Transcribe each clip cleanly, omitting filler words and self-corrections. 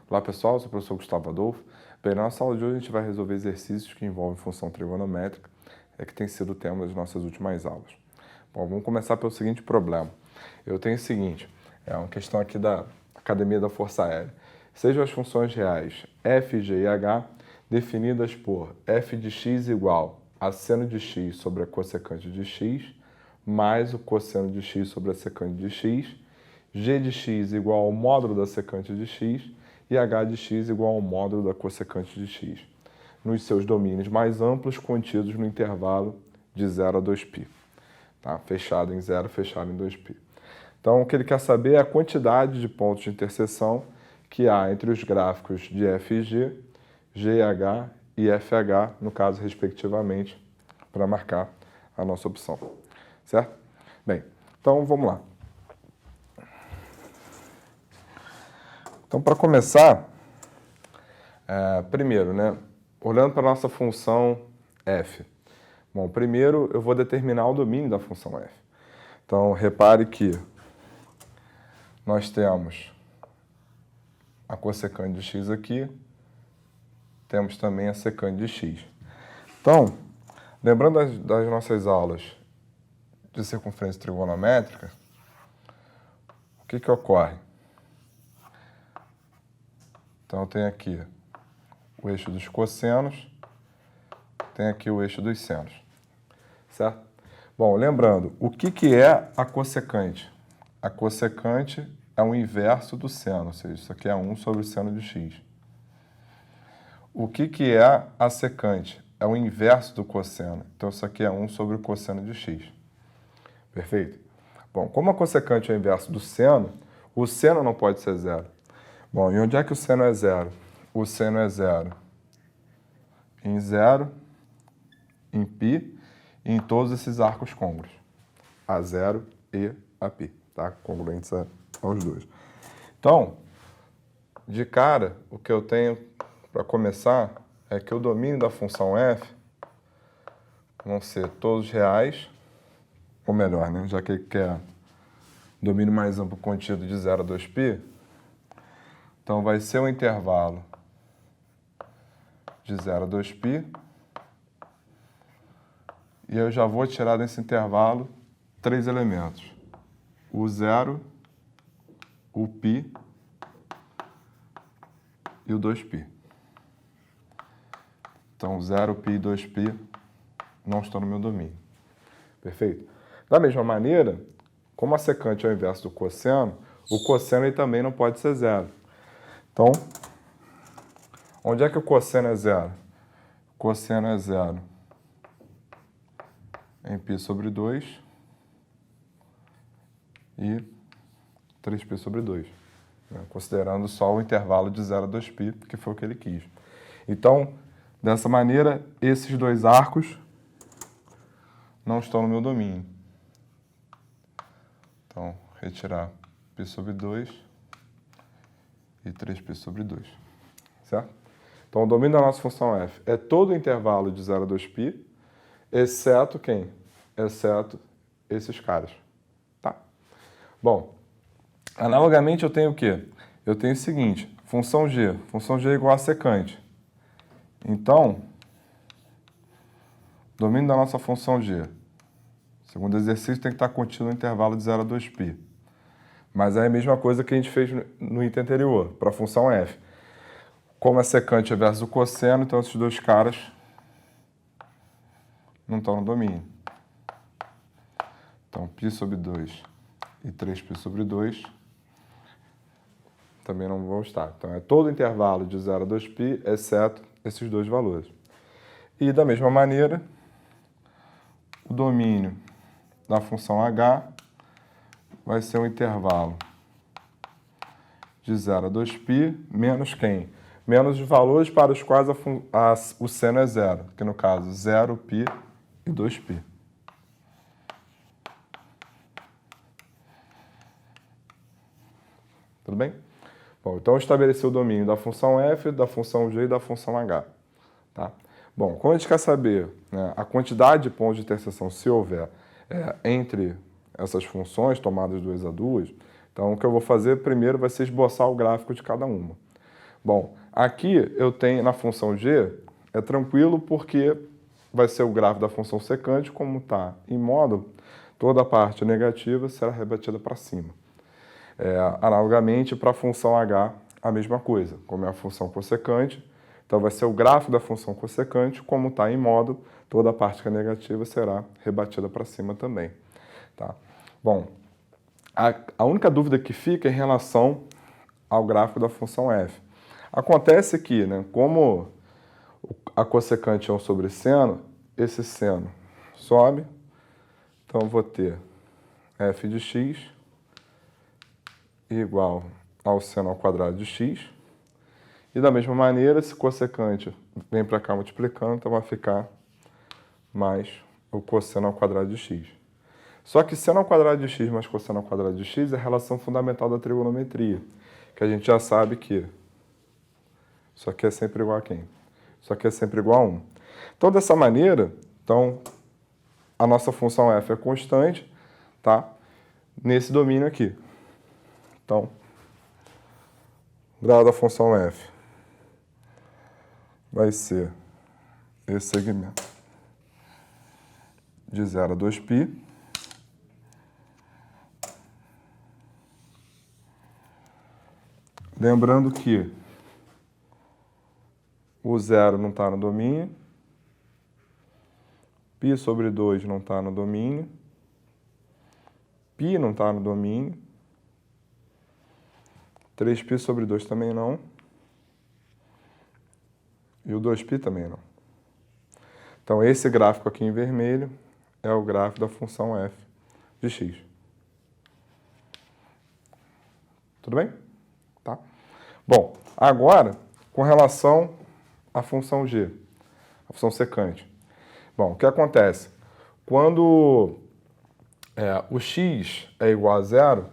Olá pessoal, eu sou o professor Gustavo Adolfo. Bem, na nossa aula de hoje a gente vai resolver exercícios que envolvem função trigonométrica, que tem sido o tema das nossas últimas aulas. Bom, vamos começar pelo seguinte problema. Eu tenho o seguinte, é uma questão aqui da Academia da Força Aérea. Sejam as funções reais f, g e h definidas por f de x igual a seno de x sobre a cossecante de x, mais o cosseno de x sobre a secante de x, g de x igual ao módulo da secante de x e h de x igual ao módulo da cossecante de x, nos seus domínios mais amplos contidos no intervalo de 0 a 2π. Tá? Fechado em 0, fechado em 2π. Então, o que ele quer saber é a quantidade de pontos de interseção que há entre os gráficos de f e g, gh e fh, no caso, respectivamente, para marcar a nossa opção. Certo? Bem, então vamos lá. Então, para começar, primeiro, olhando para a nossa função f. Bom, primeiro eu vou determinar o domínio da função f. Então, repare que nós temos a cossecante de x aqui, temos também a secante de x. Então, lembrando das nossas aulas de circunferência trigonométrica, o que ocorre? Então, eu tenho aqui o eixo dos cossenos, tenho aqui o eixo dos senos, certo? Bom, lembrando, o que é a cossecante? A cossecante é o inverso do seno, ou seja, isso aqui é 1 sobre o seno de x. O que é a secante? É o inverso do cosseno, então isso aqui é 1 sobre o cosseno de x. Perfeito? Bom, como a cossecante é o inverso do seno, o seno não pode ser zero. Bom, e onde é que o seno é zero? O seno é zero em 0, em π, e em todos esses arcos côngruos, A0 e AP, tá? Congruentes aos dois. Então, de cara, o que eu tenho para começar é que o domínio da função f vão ser todos reais, ou melhor, já que ele quer domínio mais amplo contido de 0 a 2π, então vai ser um intervalo de 0 a 2π, e eu já vou tirar desse intervalo 3 elementos. O 0, o π e o 2π. Então, 0, π e 2π não estão no meu domínio. Perfeito? Da mesma maneira, como a secante é o inverso do cosseno, o cosseno ele também não pode ser zero. Então, onde é que o cosseno é zero? O cosseno é zero em π sobre 2 e 3π sobre 2, considerando só o intervalo de 0 a 2π, que foi o que ele quis. Então, dessa maneira, esses dois arcos não estão no meu domínio. Então, retirar π sobre 2 e 3π sobre 2, certo? Então, o domínio da nossa função f é todo o intervalo de 0 a 2π, exceto quem? Exceto esses caras, tá? Bom, analogamente eu tenho o quê? Eu tenho o seguinte, função g é igual a secante. Então, domínio da nossa função g, segundo exercício, tem que estar contido no intervalo de 0 a 2π. Mas é a mesma coisa que a gente fez no item anterior, para a função f. Como a secante é versus o cosseno, então esses dois caras não estão no domínio. Então, π sobre 2 e 3π sobre 2 também não vão estar. Então, é todo o intervalo de 0 a 2π, exceto esses dois valores. E, da mesma maneira, o domínio da função h vai ser um intervalo de 0 a 2π, menos quem? Menos os valores para os quais o seno é zero, que no caso, 0π e 2π. Tudo bem? Bom, então eu estabeleci o domínio da função f, da função g e da função h. Tá? Bom, como a gente quer saber a quantidade de pontos de interseção, se houver, entre essas funções tomadas 2 a 2, então o que eu vou fazer primeiro vai ser esboçar o gráfico de cada uma. Bom, aqui eu tenho na função g, é tranquilo porque vai ser o gráfico da função secante, como está em módulo, toda a parte negativa será rebatida para cima. Analogamente, para a função h, a mesma coisa, como é a função cossecante, então vai ser o gráfico da função cossecante, como está em módulo, toda a parte que é negativa será rebatida para cima também. Tá? Bom, a única dúvida que fica é em relação ao gráfico da função f. Acontece que, né, como a cossecante é 1 sobre seno, esse seno sobe, então eu vou ter f de x igual ao seno ao quadrado de x. E da mesma maneira, esse cossecante vem para cá multiplicando, então vai ficar mais o cosseno ao quadrado de x. Só que seno ao quadrado de x mais cosseno ao quadrado de x é a relação fundamental da trigonometria, que a gente já sabe que isso aqui é sempre igual a quem? Isso aqui é sempre igual a 1. Então, dessa maneira, a nossa função f é constante, tá? Nesse domínio aqui. Então, grau da função f vai ser esse segmento de 0 a 2π. Lembrando que o 0 não está no domínio, π sobre 2 não está no domínio, π não está no domínio, 3π sobre 2 também não, e o 2π também não. Então, esse gráfico aqui em vermelho é o gráfico da função f de x. Tudo bem? Tá? Bom, agora, com relação à função g, a função secante. Bom, o que acontece? Quando o x é igual a 0,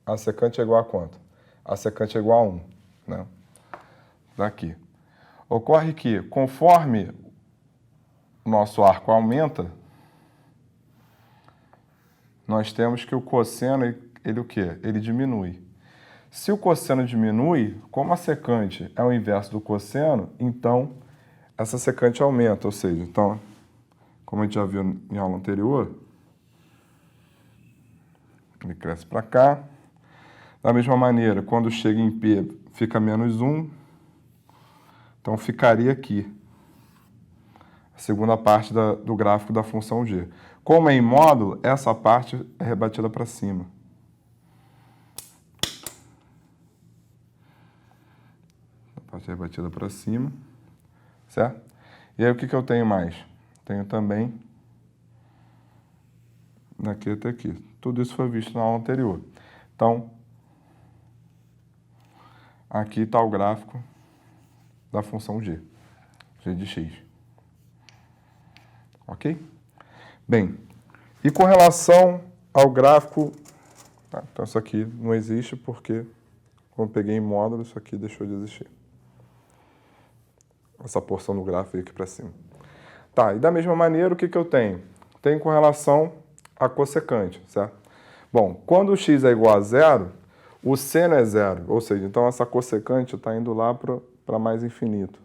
a secante é igual a quanto? A secante é igual a 1, né? Daqui. Ocorre que, conforme o nosso arco aumenta, nós temos que o cosseno, ele o quê? Ele diminui. Se o cosseno diminui, como a secante é o inverso do cosseno, então essa secante aumenta, ou seja, então, como a gente já viu em aula anterior, ele cresce para cá. Da mesma maneira, quando chega em P, fica menos 1, então ficaria aqui a segunda parte do gráfico da função g. Como é em módulo, essa parte é rebatida para cima. A parte é rebatida para cima, certo? E aí o que eu tenho mais? Tenho também daqui até aqui. Tudo isso foi visto na aula anterior. Então, aqui está o gráfico da função g, g de x. Ok? Bem, e com relação ao gráfico, tá, então isso aqui não existe porque, como eu peguei em módulo, isso aqui deixou de existir. Essa porção do gráfico aqui para cima. Tá, e da mesma maneira, o que eu tenho? Tenho com relação à cossecante, certo? Bom, quando o x é igual a 0, o seno é 0, ou seja, então essa cossecante está indo lá para mais infinito.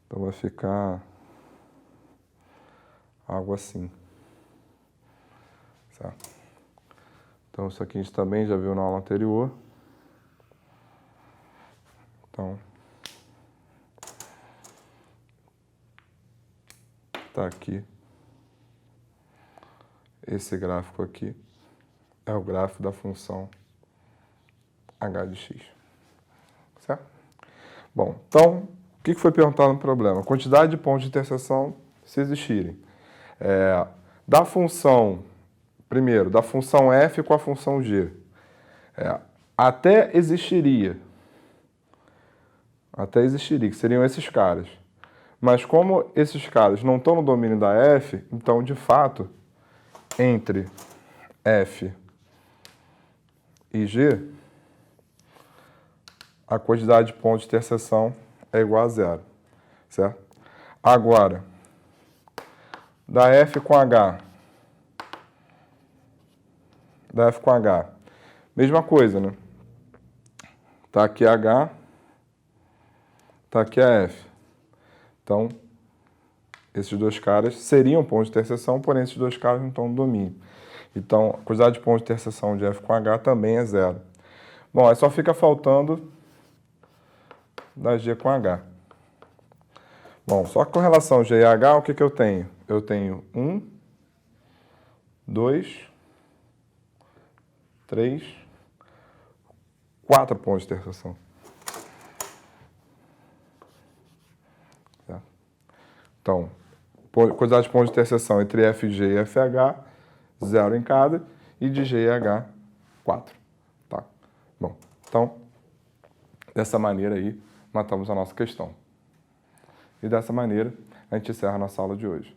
Então vai ficar algo assim. Certo? Então isso aqui a gente também já viu na aula anterior. Então, está aqui. Esse gráfico aqui é o gráfico da função h de x. Certo? Bom, então, o que foi perguntado no problema? Quantidade de pontos de interseção, se existirem. Da função, primeiro, da função f com a função g. Até existiria, que seriam esses caras. Mas como esses caras não estão no domínio da f, então, de fato, entre f e g, a quantidade de pontos de interseção é igual a 0, certo? Agora, da f com h, mesma coisa, né? Tá aqui h, Tá aqui a F. Então, esses dois caras seriam pontos de interseção, porém esses dois caras não estão no domínio. Então, a quantidade de pontos de interseção de F com H também é zero. Bom, aí só fica faltando da G com H. Bom, só que com relação a G e H, o que eu tenho? Eu tenho 1, 2, 3, 4 pontos de interseção. Certo? Então, quantidade de pontos de interseção entre FG e FH, 0 em cada, e de G e H, 4. Tá? Bom, então, dessa maneira aí, matamos a nossa questão. E dessa maneira, a gente encerra a nossa aula de hoje.